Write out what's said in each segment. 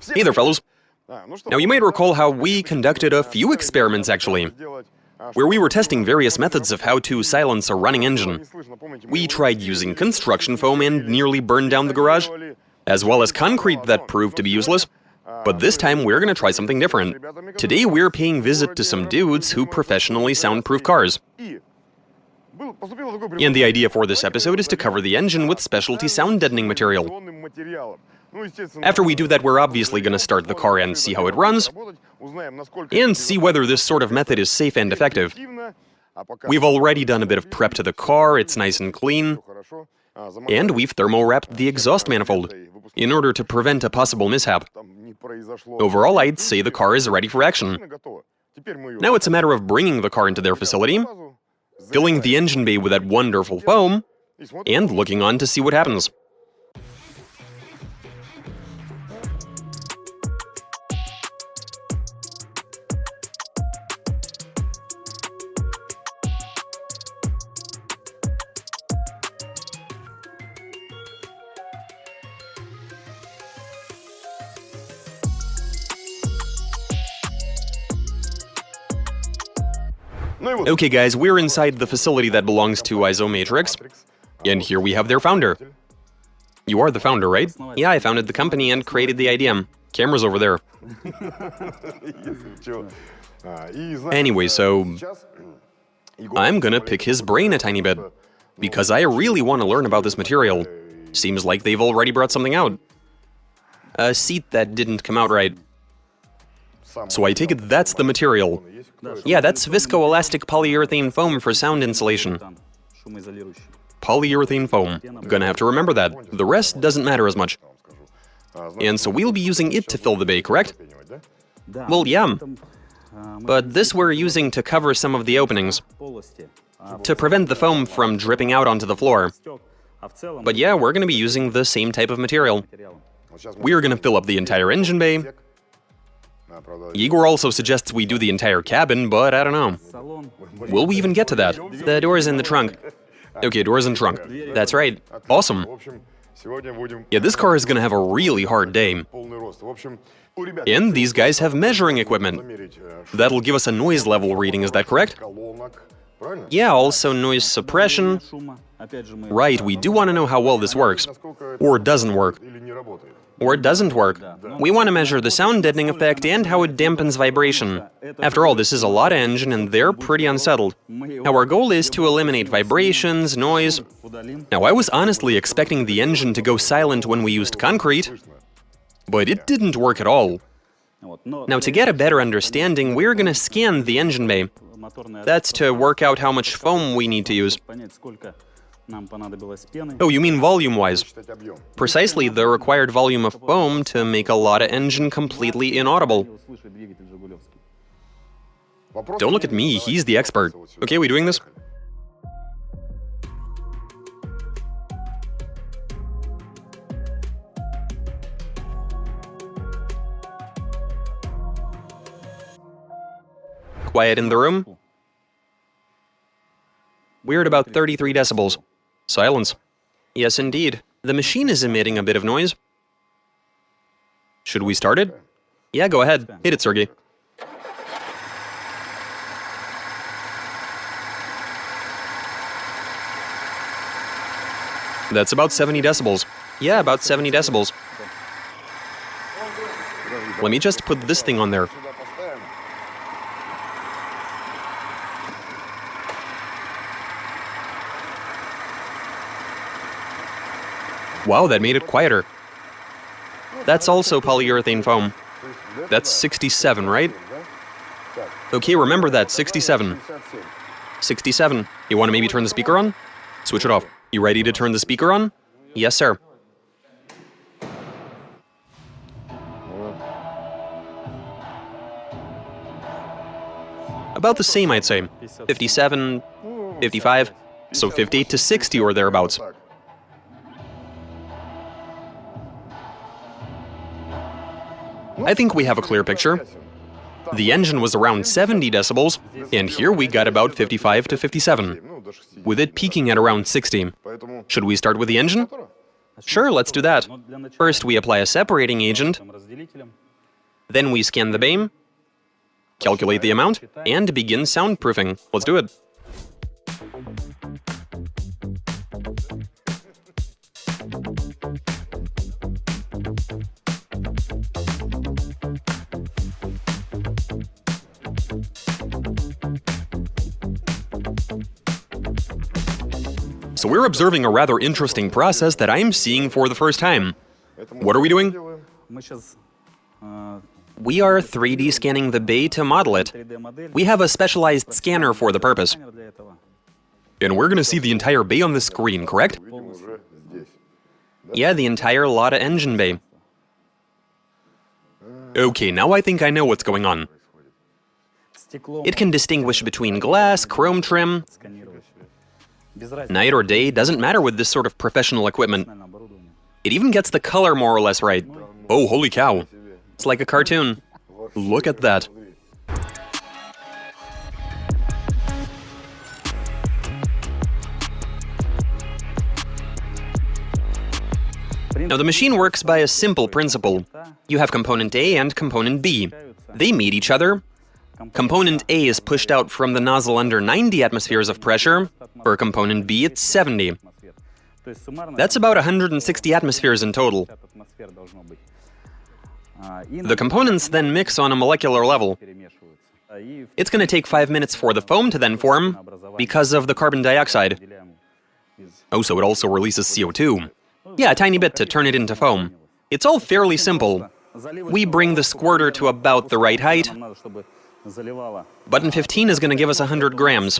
Hey there, fellows. Now, you might recall how we conducted a few experiments, actually, where we were testing various methods of how to silence a running engine. We tried using construction foam and nearly burned down the garage, as well as concrete that proved to be useless. But this time, we're gonna try something different. Today, we're paying visit to some dudes who professionally soundproof cars. And the idea for this episode is to cover the engine with specialty sound deadening material. After we do that, we're obviously gonna start the car and see how it runs, and see whether this sort of method is safe and effective. We've already done a bit of prep to the car, it's nice and clean, and we've thermo-wrapped the exhaust manifold in order to prevent a possible mishap. Overall, I'd say the car is ready for action. Now it's a matter of bringing the car into their facility, filling the engine bay with that wonderful foam, and looking on to see what happens. Okay guys, we're inside the facility that belongs to Isomatrix, and here we have their founder. You are the founder, right? Yeah, I founded the company and created the idea. Camera's over there. Anyway, so I'm gonna pick his brain a tiny bit, because I really want to learn about this material. Seems like they've already brought something out. A seat that didn't come out right. So I take it that's the material. Yeah, that's viscoelastic polyurethane foam for sound insulation. Polyurethane foam. Gonna have to remember that. The rest doesn't matter as much. And so we'll be using it to fill the bay, correct? Well, yeah. But this we're using to cover some of the openings, to prevent the foam from dripping out onto the floor. But yeah, we're gonna be using the same type of material. We're gonna fill up the entire engine bay. Igor also suggests we do the entire cabin, but I don't know. Will we even get to that? The door's in the trunk. Okay, door's in trunk. That's right. Awesome. Yeah, this car is gonna have a really hard day. And these guys have measuring equipment. That'll give us a noise level reading, is that correct? Yeah, also noise suppression. Right, we do want to know how well this works. Or doesn't work. Or it doesn't work. We want to measure the sound deadening effect and how it dampens vibration. After all, this is a Lada engine and they're pretty unsettled. Now our goal is to eliminate vibrations, noise. Now I was honestly expecting the engine to go silent when we used concrete, but it didn't work at all. Now to get a better understanding, we're gonna scan the engine bay. That's to work out how much foam we need to use. Oh, you mean volume-wise? Precisely the required volume of foam to make a Lada engine completely inaudible. Don't look at me, he's the expert. Okay, we doing this? Quiet in the room. We're at about 33 decibels. Silence. Yes, indeed. The machine is emitting a bit of noise. Should we start it? Yeah, go ahead. Hit it, Sergey. That's about 70 decibels. Yeah, about 70 decibels. Let me just put this thing on there. Wow, that made it quieter. That's also polyurethane foam. That's 67, right? Okay, remember that, 67. 67. You want to maybe turn the speaker on? Switch it off. You ready to turn the speaker on? Yes, sir. About the same, I'd say. 57, 55, so 58 to 60 or thereabouts. I think we have a clear picture. The engine was around 70 decibels, and here we got about 55 to 57, with it peaking at around 60. Should we start with the engine? Sure, let's do that. First, we apply a separating agent, then we scan the bay, calculate the amount, and begin soundproofing. Let's do it. So we're observing a rather interesting process that I'm seeing for the first time. What are we doing? We are 3D scanning the bay to model it. We have a specialized scanner for the purpose. And we're gonna see the entire bay on the screen, correct? Yeah, the entire Lada engine bay. Okay, now I think I know what's going on. It can distinguish between glass, chrome trim. Night or day, doesn't matter with this sort of professional equipment. It even gets the color more or less right. Oh, holy cow. It's like a cartoon. Look at that. Now, the machine works by a simple principle. You have component A and component B. They meet each other. Component A is pushed out from the nozzle under 90 atmospheres of pressure. For component B, it's 70. That's about 160 atmospheres in total. The components then mix on a molecular level. It's going to take 5 minutes for the foam to then form because of the carbon dioxide. Oh, so it also releases CO2. Yeah, a tiny bit to turn it into foam. It's all fairly simple. We bring the squirter to about the right height. Button 15 is going to give us 100 grams.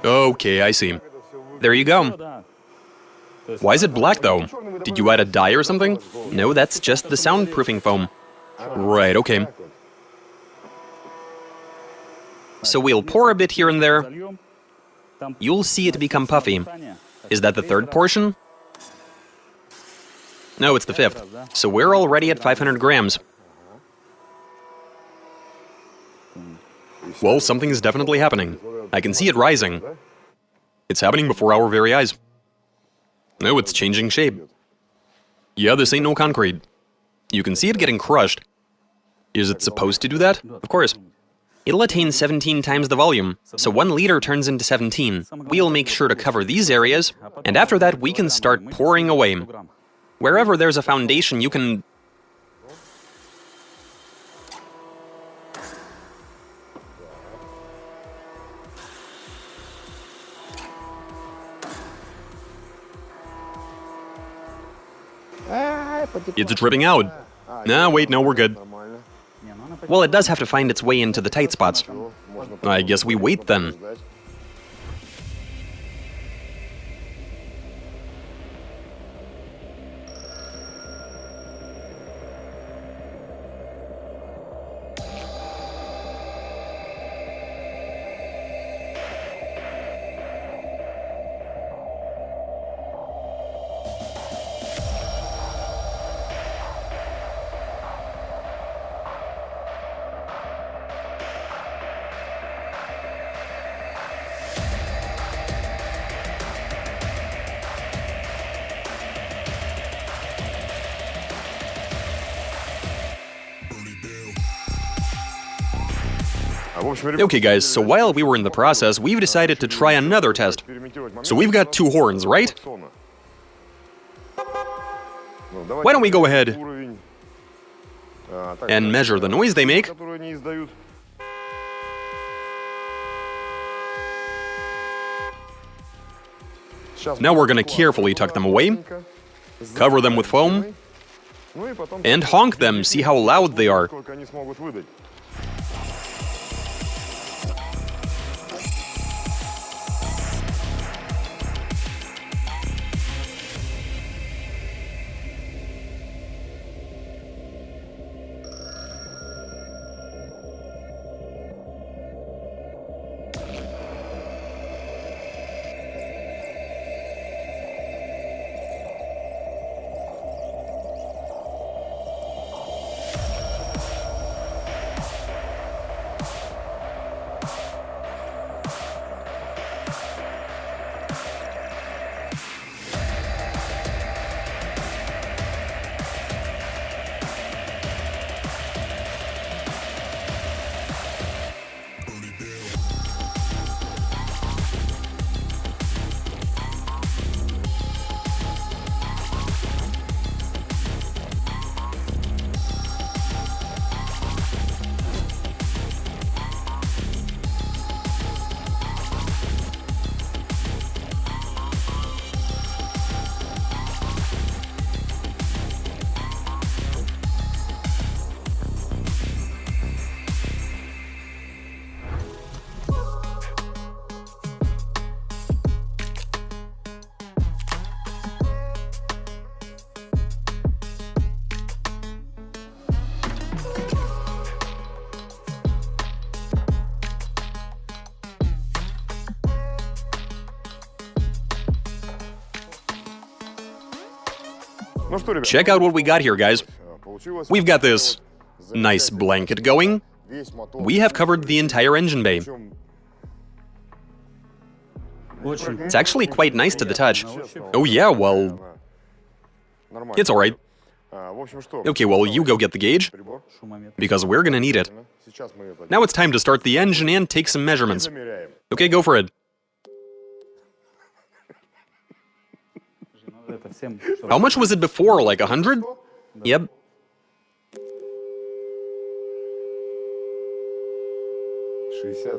Okay, I see. There you go. Why is it black, though? Did you add a dye or something? No, that's just the soundproofing foam. Right, okay. So we'll pour a bit here and there. You'll see it become puffy. Is that the third portion? No, it's the fifth. So we're already at 500 grams. Well, something is definitely happening. I can see it rising. It's happening before our very eyes. No, it's changing shape. Yeah, this ain't no concrete. You can see it getting crushed. Is it supposed to do that? Of course. It'll attain 17 times the volume, so 1 liter turns into 17. We'll make sure to cover these areas, and after that we can start pouring away. Wherever there's a foundation, you can... It's dripping out. Nah, wait, no, we're good. Well, it does have to find its way into the tight spots. I guess we wait then. Okay guys, so while we were in the process, we've decided to try another test. So we've got 2 horns, right? Why don't we go ahead and measure the noise they make? Now we're gonna carefully tuck them away, cover them with foam, and honk them, see how loud they are. Check out what we got here, guys. We've got this nice blanket going. We have covered the entire engine bay. It's actually quite nice to the touch. Oh yeah, well... It's alright. Okay, well, you go get the gauge, because we're gonna need it. Now it's time to start the engine and take some measurements. Okay, go for it. How much was it before, like 100? Yep.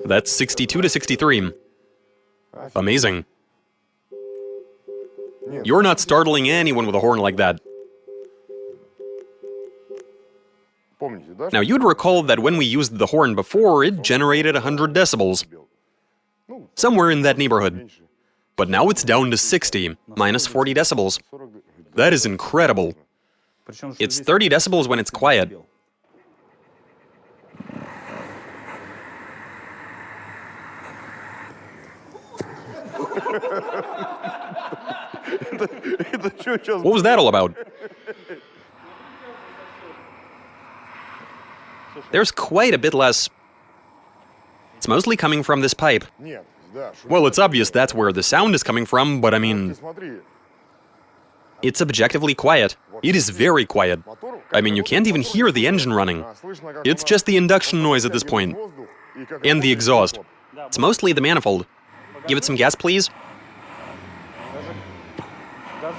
That's 62 to 63. Amazing. You're not startling anyone with a horn like that. Now, you'd recall that when we used the horn before, it generated 100 decibels. Somewhere in that neighborhood. But now it's down to 60, minus 40 decibels. That is incredible. It's 30 decibels when it's quiet. What was that all about? There's quite a bit less. It's mostly coming from this pipe. Well, it's obvious that's where the sound is coming from, but I mean... It's objectively quiet. It is very quiet. I mean, you can't even hear the engine running. It's just the induction noise at this point. And the exhaust. It's mostly the manifold. Give it some gas, please.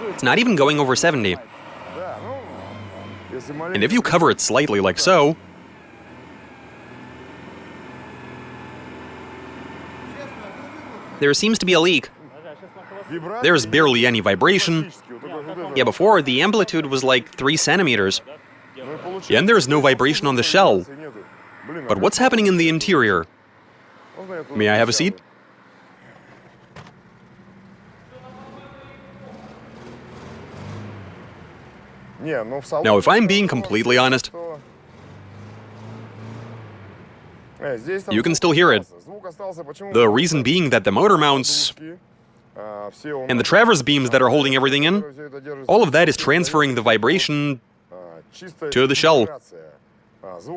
It's not even going over 70. And if you cover it slightly like so... There seems to be a leak. There's barely any vibration. Yeah, before, the amplitude was like 3 centimeters. And there's no vibration on the shell. But what's happening in the interior? May I have a seat? Now, if I'm being completely honest, you can still hear it. The reason being that the motor mounts and the traverse beams that are holding everything in, all of that is transferring the vibration to the shell.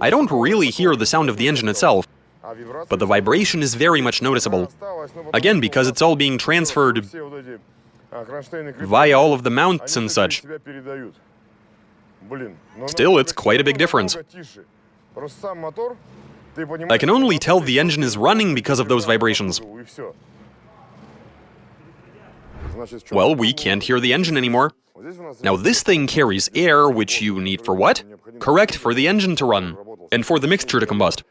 I don't really hear the sound of the engine itself, but the vibration is very much noticeable. Again, because it's all being transferred via all of the mounts and such. Still, it's quite a big difference. I can only tell the engine is running because of those vibrations. Well, we can't hear the engine anymore. Now, this thing carries air, which you need for what? Correct, for the engine to run, and for the mixture to combust.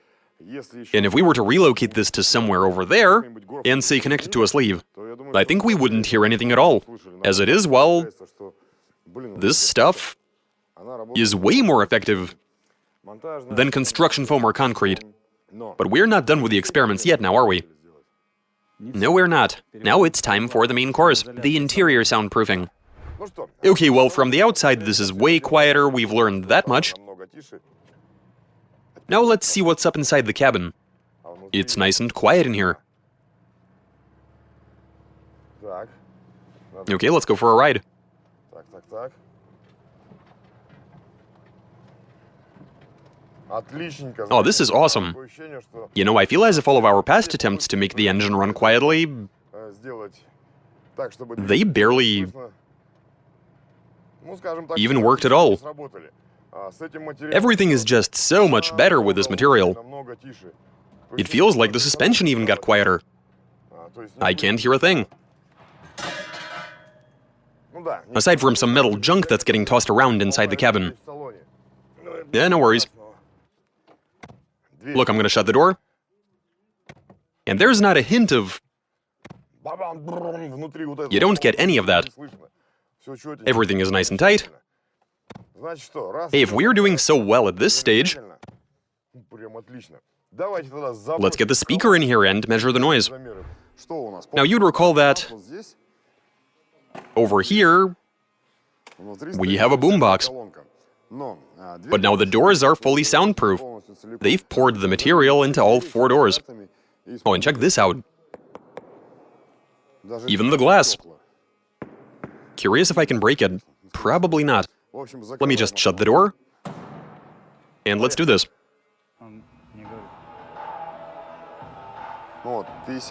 And if we were to relocate this to somewhere over there, and say connect it to a sleeve, I think we wouldn't hear anything at all. As it is, well, this stuff is way more effective than construction foam or concrete. But we're not done with the experiments yet now, are we? No, we're not. Now it's time for the main course, the interior soundproofing. Okay, well, from the outside this is way quieter, we've learned that much. Now let's see what's up inside the cabin. It's nice and quiet in here. Okay, let's go for a ride. Oh, this is awesome. You know, I feel as if all of our past attempts to make the engine run quietly... they barely... even worked at all. Everything is just so much better with this material. It feels like the suspension even got quieter. I can't hear a thing. Aside from some metal junk that's getting tossed around inside the cabin. Yeah, no worries. Look, I'm gonna shut the door. And there's not a hint of... You don't get any of that. Everything is nice and tight. Hey, if we're doing so well at this stage, let's get the speaker in here and measure the noise. Now, you'd recall that over here, we have a boombox. But now the doors are fully soundproof. They've poured the material into all 4 doors. Oh, and check this out. Even the glass. Curious if I can break it. Probably not. Let me just shut the door. And let's do this.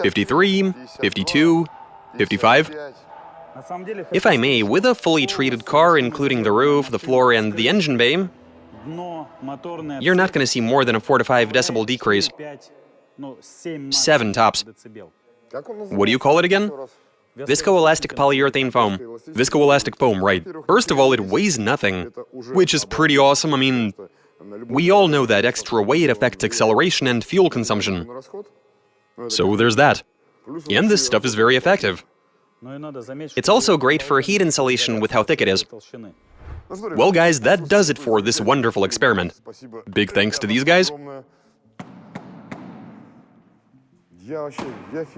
53, 52, 55. If I may, with a fully treated car, including the roof, the floor, and the engine bay, you're not going to see more than a 4 to 5 decibel decrease. 7 tops. What do you call it again? Viscoelastic polyurethane foam. Viscoelastic foam, right. First of all, it weighs nothing, which is pretty awesome. I mean, we all know that extra weight affects acceleration and fuel consumption. So there's that. And this stuff is very effective. It's also great for heat insulation with how thick it is. Well, guys, that does it for this wonderful experiment. Big thanks to these guys.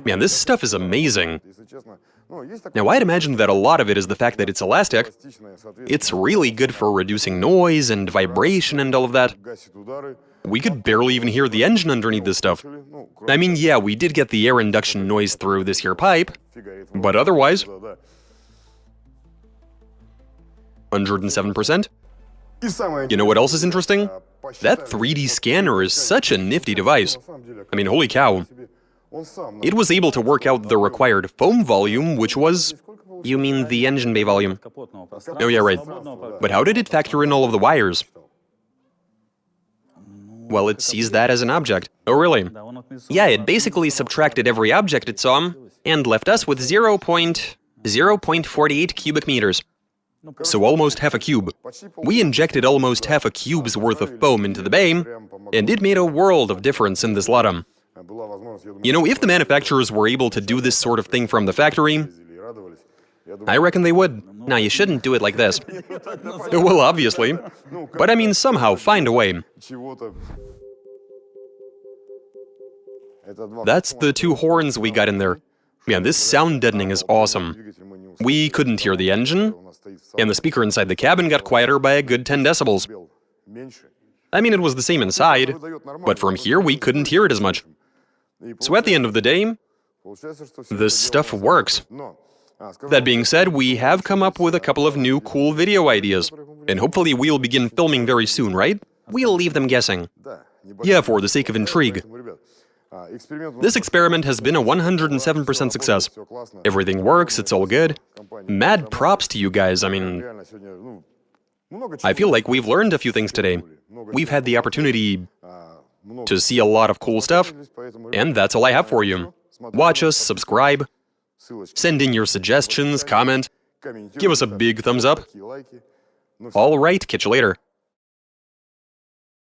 Man, this stuff is amazing. Now, I'd imagine that a lot of it is the fact that it's elastic. It's really good for reducing noise and vibration and all of that. We could barely even hear the engine underneath this stuff. I mean, yeah, we did get the air induction noise through this here pipe, but otherwise... 107%? You know what else is interesting? That 3D scanner is such a nifty device. I mean, holy cow. It was able to work out the required foam volume, which was... You mean the engine bay volume? Oh yeah, right. But how did it factor in all of the wires? Well, it sees that as an object. Oh, really? Yeah, it basically subtracted every object it saw and left us with 0.48 cubic meters. So almost half a cube. We injected almost half a cube's worth of foam into the bay, and it made a world of difference in this Lada. You know, if the manufacturers were able to do this sort of thing from the factory, I reckon they would. Now, you shouldn't do it like this. Well, obviously. But I mean, somehow find a way. That's the 2 horns we got in there. Man, this sound deadening is awesome. We couldn't hear the engine, and the speaker inside the cabin got quieter by a good 10 decibels. I mean, it was the same inside, but from here we couldn't hear it as much. So at the end of the day, this stuff works. That being said, we have come up with a couple of new cool video ideas, and hopefully we'll begin filming very soon, right? We'll leave them guessing. Yeah, for the sake of intrigue. This experiment has been a 107% success. Everything works, it's all good. Mad props to you guys, I mean... I feel like we've learned a few things today. We've had the opportunity to see a lot of cool stuff, and that's all I have for you. Watch us, subscribe, send in your suggestions, comment, give us a big thumbs up. All right, catch you later.